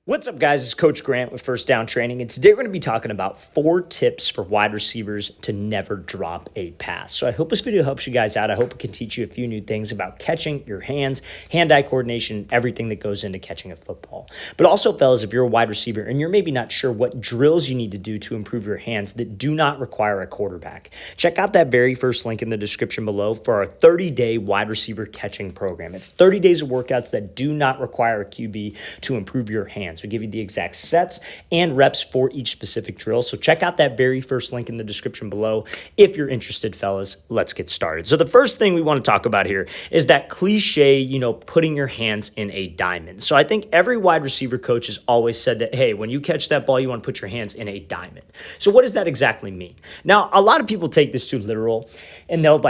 What's up, guys? It's Coach Grant with First Down Training, and today we're going to be talking about 4 tips for wide receivers to never drop a pass. So I hope this video helps you guys out. I hope it can teach you a few new things about catching your hands, hand-eye coordination, everything that goes into catching a football. But also, fellas, if you're a wide receiver and you're maybe not sure what drills you need to do to improve your hands that do not require a quarterback, check out that very first link in the description below for our 30-day wide receiver catching program. It's 30 days of workouts that do not require a QB to improve your hands. We give you the exact sets and reps for each specific drill. So check out that very first link in the description below if you're interested, fellas. Let's get started. So the first thing we want to talk about here is that cliche, putting your hands in a diamond. So I think every wide receiver coach has always said that, hey, when you catch that ball, you want to put your hands in a diamond. So what does that exactly mean? Now, a lot of people take this too literal and they'll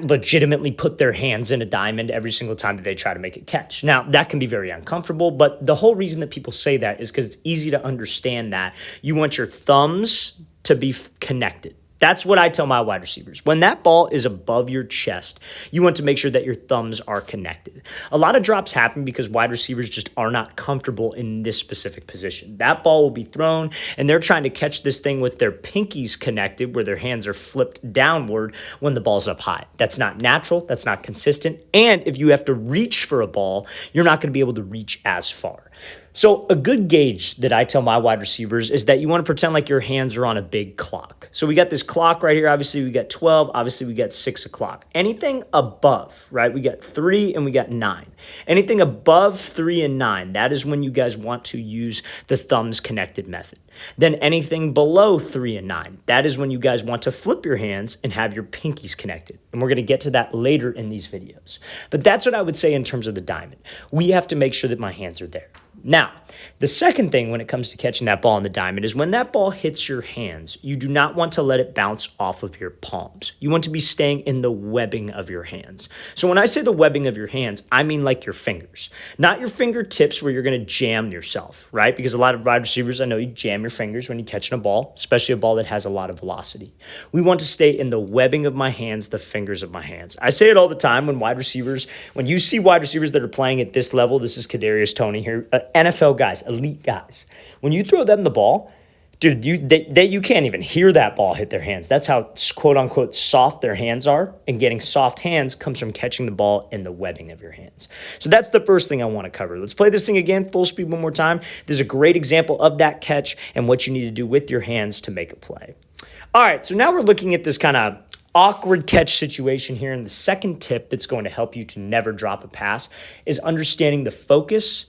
legitimately put their hands in a diamond every single time that they try to make a catch. Now, that can be very uncomfortable, but the whole reason that people say that is because it's easy to understand that you want your thumbs to be connected. That's what I tell my wide receivers. When that ball is above your chest, you want to make sure that your thumbs are connected. A lot of drops happen because wide receivers just are not comfortable in this specific position. That ball will be thrown, and they're trying to catch this thing with their pinkies connected, where their hands are flipped downward when the ball's up high. That's not natural. That's not consistent. And if you have to reach for a ball, you're not going to be able to reach as far. So a good gauge that I tell my wide receivers is that you want to pretend like your hands are on a big clock. So we got this clock right here. Obviously, we got 12. Obviously, we got 6 o'clock. Anything above, right? We got 3 and we got 9. Anything above 3 and 9, that is when you guys want to use the thumbs connected method. Then anything below 3 and 9, that is when you guys want to flip your hands and have your pinkies connected. And we're going to get to that later in these videos. But that's what I would say in terms of the diamond. We have to make sure that my hands are there. Now, the second thing when it comes to catching that ball in the diamond is when that ball hits your hands, you do not want to let it bounce off of your palms. You want to be staying in the webbing of your hands. So when I say the webbing of your hands, I mean like your fingers, not your fingertips where you're going to jam yourself, right? Because a lot of wide receivers, I know you jam your fingers when you're catching a ball, especially a ball that has a lot of velocity. We want to stay in the webbing of my hands, the fingers of my hands. I say it all the time when you see wide receivers that are playing at this level, this is Kadarius Toney here, NFL guys, elite guys. When you throw them the ball, dude, you can't even hear that ball hit their hands. That's how quote unquote soft their hands are. And getting soft hands comes from catching the ball in the webbing of your hands. So that's the first thing I want to cover. Let's play this thing again, full speed one more time. This is a great example of that catch and what you need to do with your hands to make a play. All right, so now we're looking at this kind of awkward catch situation here. And the second tip that's going to help you to never drop a pass is understanding the focus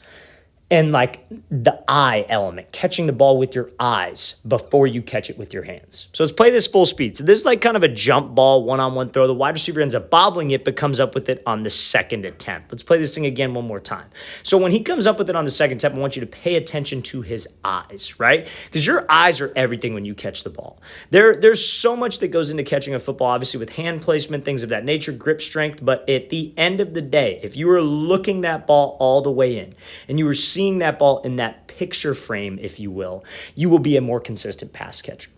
and like the eye element, catching the ball with your eyes before you catch it with your hands. So let's play this full speed. So this is like kind of a jump ball, one-on-one throw. The wide receiver ends up bobbling it, but comes up with it on the second attempt. Let's play this thing again one more time. So when he comes up with it on the second attempt, I want you to pay attention to his eyes, right? Because your eyes are everything when you catch the ball. There's so much that goes into catching a football, obviously with hand placement, things of that nature, grip strength. But at the end of the day, if you were looking that ball all the way in and you were seeing that ball in that picture frame, if you will be a more consistent pass catcher.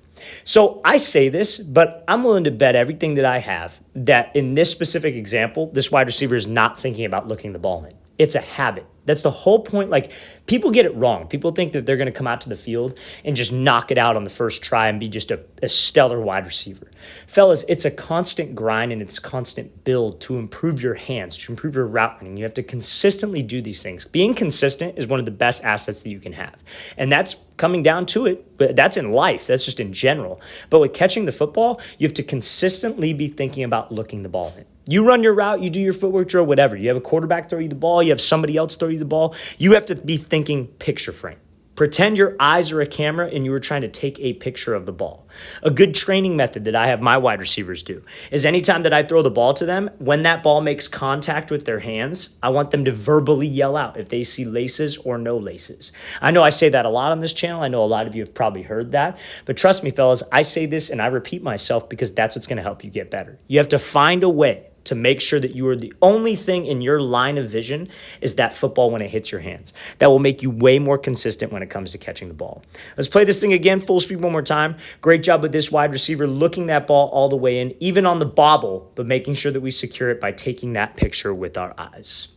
So I say this, but I'm willing to bet everything that I have that in this specific example, this wide receiver is not thinking about looking the ball in. It's a habit. That's the whole point. Like, people get it wrong. People think that they're going to come out to the field and just knock it out on the first try and be just a stellar wide receiver. Fellas, it's a constant grind and it's constant build to improve your hands, to improve your route running. You have to consistently do these things. Being consistent is one of the best assets that you can have. And that's coming down to it, but that's in life. That's just in general. But with catching the football, you have to consistently be thinking about looking the ball in. You run your route, you do your footwork drill, whatever. You have a quarterback throw you the ball, you have somebody else throw you the ball. You have to be thinking picture frame. Pretend your eyes are a camera and you were trying to take a picture of the ball. A good training method that I have my wide receivers do is anytime that I throw the ball to them, when that ball makes contact with their hands, I want them to verbally yell out if they see laces or no laces. I know I say that a lot on this channel. I know a lot of you have probably heard that. But trust me, fellas, I say this and I repeat myself because that's what's going to help you get better. You have to find a way to make sure that you are the only thing in your line of vision is that football when it hits your hands. That will make you way more consistent when it comes to catching the ball. Let's play this thing again, full speed one more time. Great job with this wide receiver, looking that ball all the way in, even on the bobble, but making sure that we secure it by taking that picture with our eyes.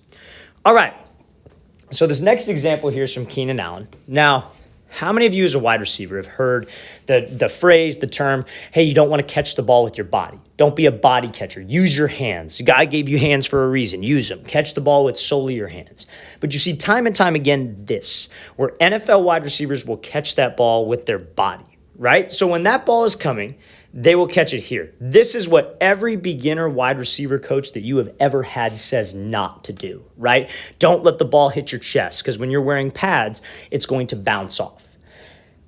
All right. So this next example here is from Keenan Allen. Now, how many of you as a wide receiver have heard the phrase, the term, hey, you don't want to catch the ball with your body. Don't be a body catcher. Use your hands. God gave you hands for a reason. Use them. Catch the ball with solely your hands. But you see time and time again this, where NFL wide receivers will catch that ball with their body, right? So when that ball is coming, they will catch it here. This is what every beginner wide receiver coach that you have ever had says not to do, right? Don't let the ball hit your chest, because when you're wearing pads, it's going to bounce off.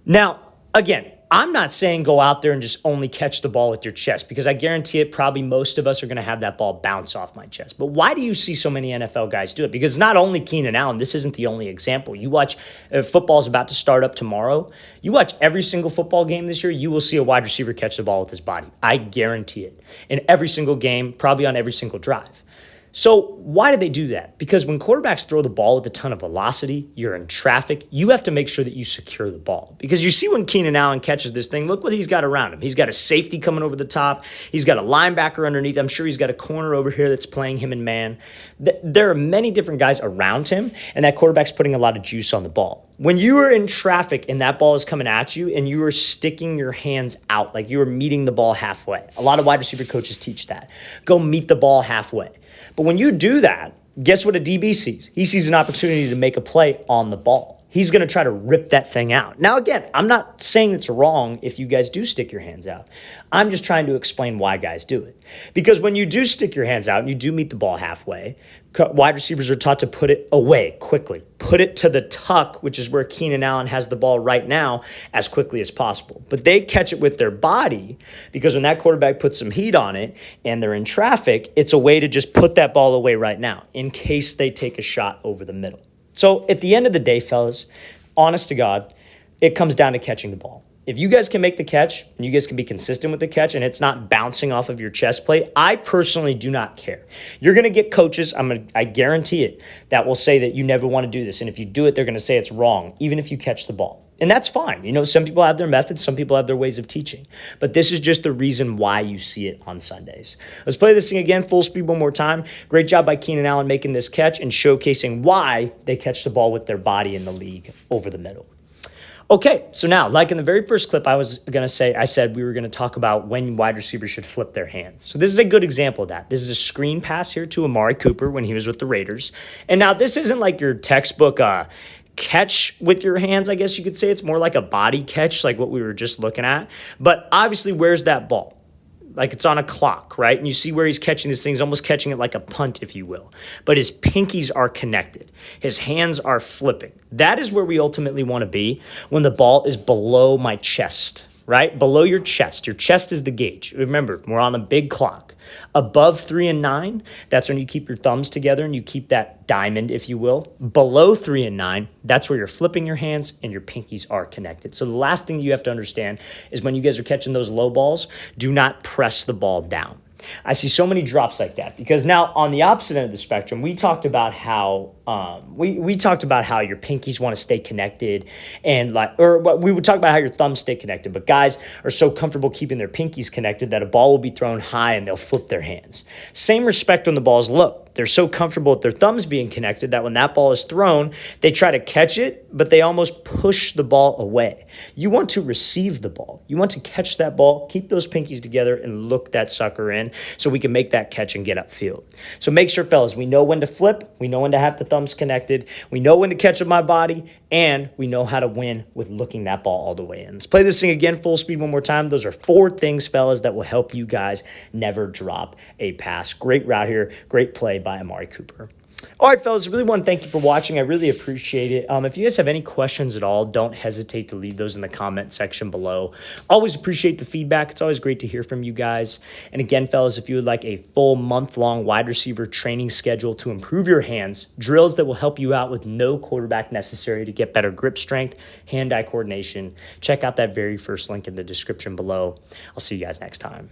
Now, again, I'm not saying go out there and just only catch the ball with your chest, because I guarantee it, probably most of us are going to have that ball bounce off my chest. But why do you see so many NFL guys do it? Because not only Keenan Allen, this isn't the only example. You watch, football's about to start up tomorrow. You watch every single football game this year, you will see a wide receiver catch the ball with his body. I guarantee it. In every single game, probably on every single drive. So why do they do that? Because when quarterbacks throw the ball with a ton of velocity, you're in traffic, you have to make sure that you secure the ball. Because you see when Keenan Allen catches this thing, look what he's got around him. He's got a safety coming over the top. He's got a linebacker underneath. I'm sure he's got a corner over here that's playing him in man. There are many different guys around him, and that quarterback's putting a lot of juice on the ball. When you are in traffic and that ball is coming at you and you are sticking your hands out, like you are meeting the ball halfway. A lot of wide receiver coaches teach that. Go meet the ball halfway. But when you do that, guess what a DB sees? He sees an opportunity to make a play on the ball. He's going to try to rip that thing out. Now, again, I'm not saying it's wrong if you guys do stick your hands out. I'm just trying to explain why guys do it. Because when you do stick your hands out and you do meet the ball halfway, wide receivers are taught to put it away quickly. Put it to the tuck, which is where Keenan Allen has the ball right now, as quickly as possible. But they catch it with their body, because when that quarterback puts some heat on it and they're in traffic, it's a way to just put that ball away right now in case they take a shot over the middle. So at the end of the day, fellas, honest to God, it comes down to catching the ball. If you guys can make the catch and you guys can be consistent with the catch and it's not bouncing off of your chest plate, I personally do not care. You're going to get coaches, I guarantee it, that will say that you never want to do this. And if you do it, they're going to say it's wrong, even if you catch the ball. And that's fine. You know, some people have their methods, some people have their ways of teaching. But this is just the reason why you see it on Sundays. Let's play this thing again, full speed one more time. Great job by Keenan Allen making this catch and showcasing why they catch the ball with their body in the league over the middle. Okay, so now, like in the very first clip I said we were going to talk about when wide receivers should flip their hands. So this is a good example of that. This is a screen pass here to Amari Cooper when he was with the Raiders. And now this isn't like your textbook catch with your hands, I guess you could say. It's more like a body catch, like what we were just looking at. But obviously, where's that ball? Like it's on a clock, right? And you see where he's catching this thing. He's almost catching it like a punt, if you will. But his pinkies are connected. His hands are flipping. That is where we ultimately want to be when the ball is below my chest, right? Below your chest. Your chest is the gauge. Remember, we're on a big clock. Above 3 and 9, that's when you keep your thumbs together and you keep that diamond, if you will. Below 3 and 9, that's where you're flipping your hands and your pinkies are connected. So the last thing you have to understand is when you guys are catching those low balls, do not press the ball down. I see so many drops like that because now on the opposite end of the spectrum, we talked about how we talked about how your pinkies want to stay connected and we would talk about how your thumbs stay connected, but guys are so comfortable keeping their pinkies connected that a ball will be thrown high and they'll flip their hands. Same respect when the ball is low. They're so comfortable with their thumbs being connected that when that ball is thrown, they try to catch it, but they almost push the ball away. You want to receive the ball. You want to catch that ball, keep those pinkies together, and look that sucker in so we can make that catch and get upfield. So make sure, fellas, we know when to flip. We know when to have the thumbs connected. We know when to catch with my body, and we know how to win with looking that ball all the way in. Let's play this thing again, full speed one more time. Those are 4 things, fellas, that will help you guys never drop a pass. Great route here. Great play by Amari Cooper. All right, fellas, I really want to thank you for watching. I really appreciate it. If you guys have any questions at all, don't hesitate to leave those in the comment section below. Always appreciate the feedback. It's always great to hear from you guys. And again, fellas, if you would like a full month-long wide receiver training schedule to improve your hands, drills that will help you out with no quarterback necessary to get better grip strength, hand-eye coordination, check out that very first link in the description below. I'll see you guys next time.